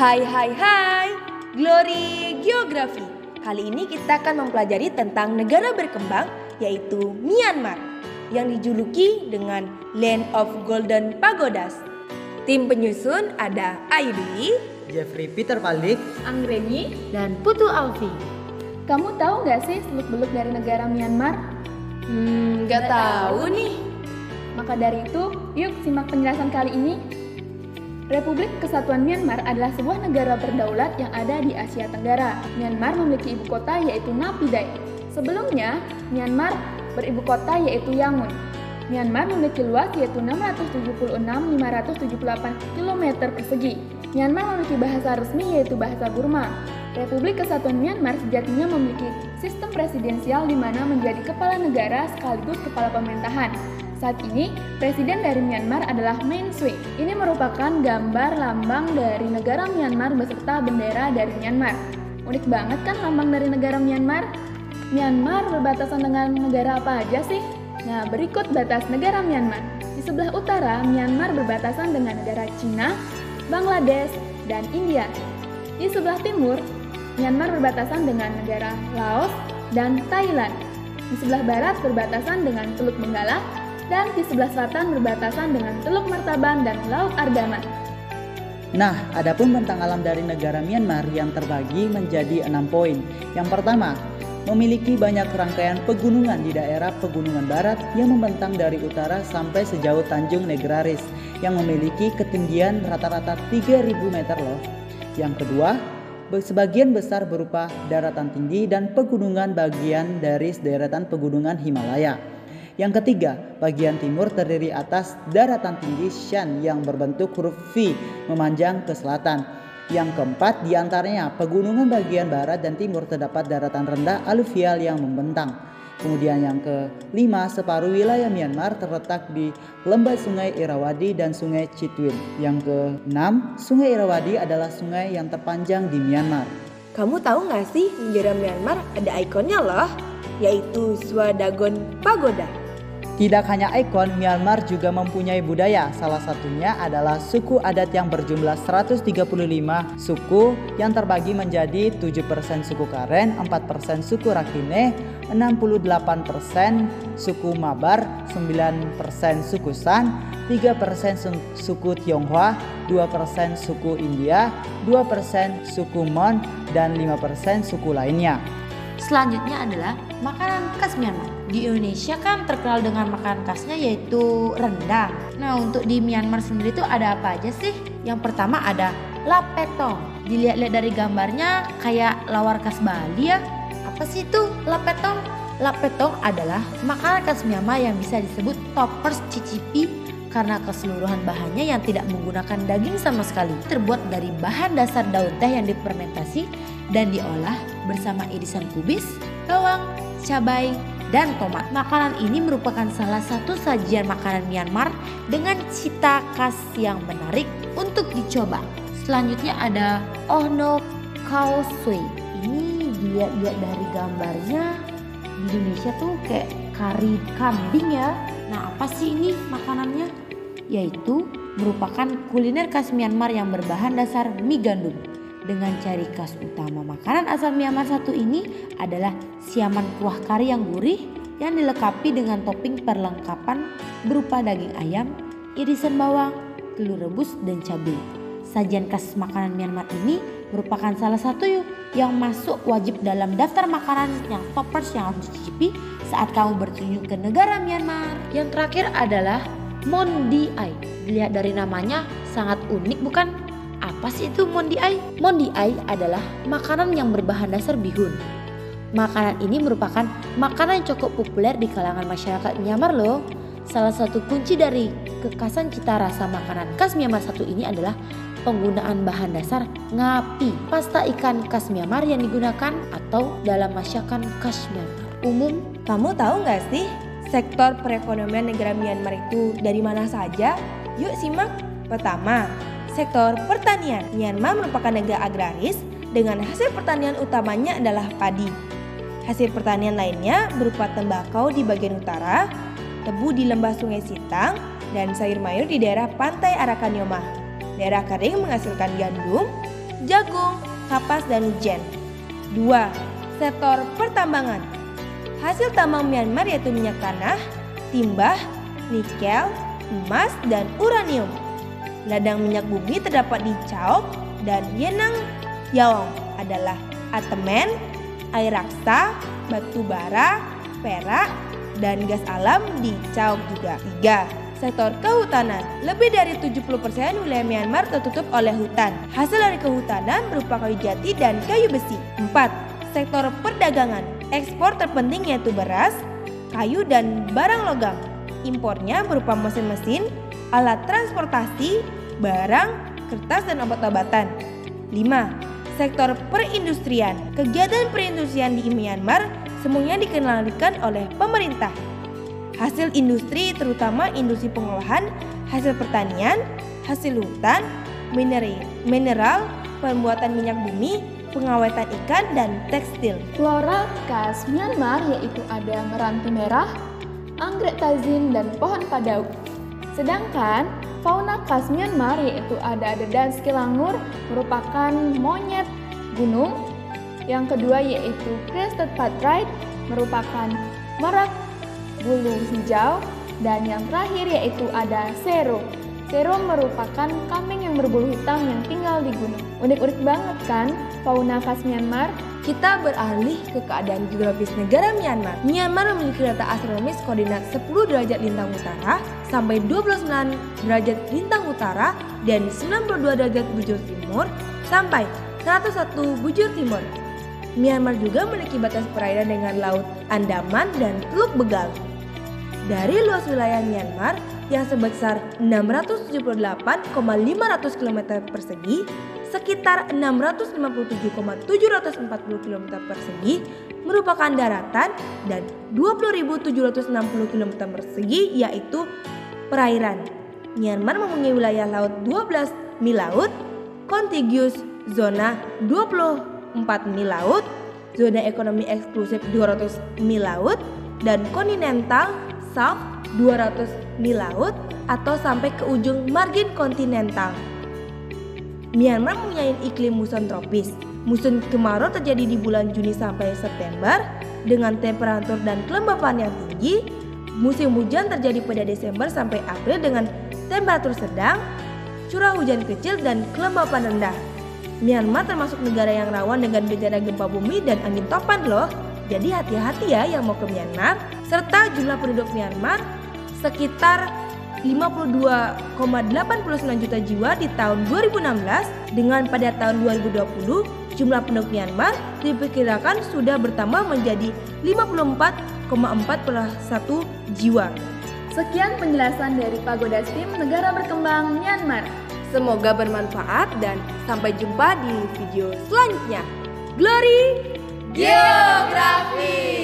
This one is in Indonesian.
Hai, Glory Geografi. Kali ini kita akan mempelajari tentang negara berkembang yaitu Myanmar yang dijuluki dengan Land of Golden Pagodas. Tim penyusun ada Ayu Dwi, Jeffrey Peter Palik, Anggreni, dan Putu Alfi. Kamu tahu nggak sih seluk-beluk dari negara Myanmar? Nggak tahu nih. Maka dari itu, yuk simak penjelasan kali ini. Republik Kesatuan Myanmar adalah sebuah negara berdaulat yang ada di Asia Tenggara. Myanmar memiliki ibu kota yaitu Naypyidaw. Sebelumnya, Myanmar beribu kota yaitu Yangon. Myanmar memiliki luas yaitu 676.578 km persegi. Myanmar memiliki bahasa resmi yaitu bahasa Burma. Republik Kesatuan Myanmar sejatinya memiliki sistem presidensial di mana menjadi kepala negara sekaligus kepala pemerintahan. Saat ini, presiden dari Myanmar adalah Min Aung. Ini merupakan gambar lambang dari negara Myanmar beserta bendera dari Myanmar. Unik banget kan lambang dari negara Myanmar? Myanmar berbatasan dengan negara apa aja sih? Nah, berikut batas negara Myanmar. Di sebelah utara, Myanmar berbatasan dengan negara Cina, Bangladesh, dan India. Di sebelah timur, Myanmar berbatasan dengan negara Laos dan Thailand. Di sebelah barat berbatasan dengan Teluk Benggala, dan di sebelah selatan berbatasan dengan Teluk Martaban dan Laut Ardaman. Nah, adapun bentang alam dari negara Myanmar yang terbagi menjadi 6 poin. Yang pertama, memiliki banyak rangkaian pegunungan di daerah pegunungan barat yang membentang dari utara sampai sejauh Tanjung Negraris yang memiliki ketinggian rata-rata 3.000 meter loh. Yang kedua, sebagian besar berupa daratan tinggi dan pegunungan bagian dari deretan pegunungan Himalaya. Yang ketiga, bagian timur terdiri atas daratan tinggi Shan yang berbentuk huruf V memanjang ke selatan. Yang keempat, di antaranya pegunungan bagian barat dan timur terdapat daratan rendah aluvial yang membentang. Kemudian yang kelima, separuh wilayah Myanmar terletak di lembah Sungai Irrawaddy dan Sungai Chitwan. Yang keenam, Sungai Irrawaddy adalah sungai yang terpanjang di Myanmar. Kamu tahu nggak sih negara Myanmar ada ikonnya loh, yaitu Swadagon Pagoda. Tidak hanya ikon, Myanmar juga mempunyai budaya. Salah satunya adalah suku adat yang berjumlah 135 suku yang terbagi menjadi 7% suku Karen, 4% suku Rakhine, 68% suku Mabar, 9% suku San, 3% suku Tionghoa, 2% suku India, 2% suku Mon, dan 5% suku lainnya. Selanjutnya adalah makanan khas Myanmar. Di Indonesia kan terkenal dengan makanan khasnya yaitu rendang. Nah, untuk di Myanmar sendiri tuh ada apa aja sih? Yang pertama ada lapetong. Dilihat-lihat dari gambarnya kayak lawar khas Bali ya. Apa sih itu lapetong? Lapetong adalah makanan khas Myanmar yang bisa disebut toppers cicipi karena keseluruhan bahannya yang tidak menggunakan daging sama sekali. Terbuat dari bahan dasar daun teh yang difermentasi dan diolah bersama irisan kubis, bawang, cabai, dan tomat. Makanan ini merupakan salah satu sajian makanan Myanmar dengan cita khas yang menarik untuk dicoba. Selanjutnya ada Ohno Khao Sui. Ini dilihat-lihat dari gambarnya di Indonesia tuh kayak kari kambing ya. Nah, apa sih ini makanannya? Yaitu merupakan kuliner khas Myanmar yang berbahan dasar mie gandum. Dengan ciri khas utama makanan asal Myanmar satu ini adalah siaman kuah kari yang gurih yang dilengkapi dengan topping perlengkapan berupa daging ayam, irisan bawang, telur rebus, dan cabai. Sajian khas makanan Myanmar ini merupakan salah satu yang masuk wajib dalam daftar makanan yang toppers yang harus dicicipi saat kamu berkunjung ke negara Myanmar. Yang terakhir adalah Mondi Ai. Dilihat dari namanya sangat unik bukan? Apa sih itu Mondi Ai? Mondi Ai adalah makanan yang berbahan dasar bihun. Makanan ini merupakan makanan yang cukup populer di kalangan masyarakat Myanmar loh. Salah satu kunci dari kekhasan cita rasa makanan khas Myanmar satu ini adalah penggunaan bahan dasar ngapi, pasta ikan khas Myanmar yang digunakan atau dalam masakan khas Myanmar umum. Kamu tahu nggak sih sektor perekonomian negara Myanmar itu dari mana saja? Yuk simak. Pertama, sektor pertanian. Myanmar merupakan negara agraris dengan hasil pertanian utamanya adalah padi. Hasil pertanian lainnya berupa tembakau di bagian utara, tebu di lembah Sungai Sitang, dan sayur mayur di daerah pantai Arakanyoma. Daerah kering menghasilkan gandum, jagung, kapas, dan wijen. 2. Sektor pertambangan. Hasil tambang Myanmar yaitu minyak tanah, timah, nikel, emas, dan uranium. Ladang minyak bumi terdapat di Chaok dan Yenang Yaong adalah atemen, air raksa, batu bara, perak, dan gas alam di Chaok juga. 3. Sektor kehutanan. Lebih dari 70% wilayah Myanmar tertutup oleh hutan. Hasil dari kehutanan berupa kayu jati dan kayu besi. 4. Sektor perdagangan. Ekspor terpenting yaitu beras, kayu, dan barang logam. Impornya berupa mesin-mesin, alat transportasi, barang, kertas, dan obat-obatan. 5. Sektor perindustrian. Kegiatan perindustrian di Myanmar semuanya dikendalikan oleh pemerintah. Hasil industri terutama industri pengolahan, hasil pertanian, hasil hutan, mineral, pembuatan minyak bumi, pengawetan ikan, dan tekstil. Flora khas Myanmar yaitu ada meranti merah, anggrek tazin, dan pohon padau. Sedangkan fauna khas Myanmar yaitu ada dedan skilangur merupakan monyet gunung. Yang kedua yaitu crested patride merupakan merak bulu hijau. Dan yang terakhir yaitu ada sero. Sero merupakan kambing yang berbulu hitam yang tinggal di gunung. Unik-unik banget kan fauna khas Myanmar? Kita beralih ke keadaan geografis negara Myanmar. Myanmar memiliki data astronomis koordinat 10 derajat lintang utara sampai 29 derajat lintang utara dan 92 derajat bujur timur sampai 101 bujur timur. Myanmar juga memiliki batas perairan dengan Laut Andaman dan Teluk Begal. Dari luas wilayah Myanmar yang sebesar 678,500 km persegi, sekitar 657,740 km persegi merupakan daratan dan 20.760 km persegi yaitu perairan. Myanmar mempunyai wilayah laut 12 mil laut, contiguous zona 24 mil laut, zona ekonomi eksklusif 200 mil laut, dan continental south 200 mil laut atau sampai ke ujung margin kontinental. Myanmar mempunyai iklim muson tropis. Musim kemarau terjadi di bulan Juni sampai September dengan temperatur dan kelembapan yang tinggi. Musim hujan terjadi pada Desember sampai April dengan temperatur sedang, curah hujan kecil, dan kelembapan rendah. Myanmar termasuk negara yang rawan dengan bencana gempa bumi dan angin topan loh. Jadi hati-hati ya yang mau ke Myanmar. Serta jumlah penduduk Myanmar sekitar 52,89 juta jiwa di tahun 2016, dengan pada tahun 2020 jumlah penduduk Myanmar diperkirakan sudah bertambah menjadi 54,41 jiwa. Sekian penjelasan dari Pagoda STEAM Negara Berkembang Myanmar. Semoga bermanfaat dan sampai jumpa di video selanjutnya. Glory Geografi!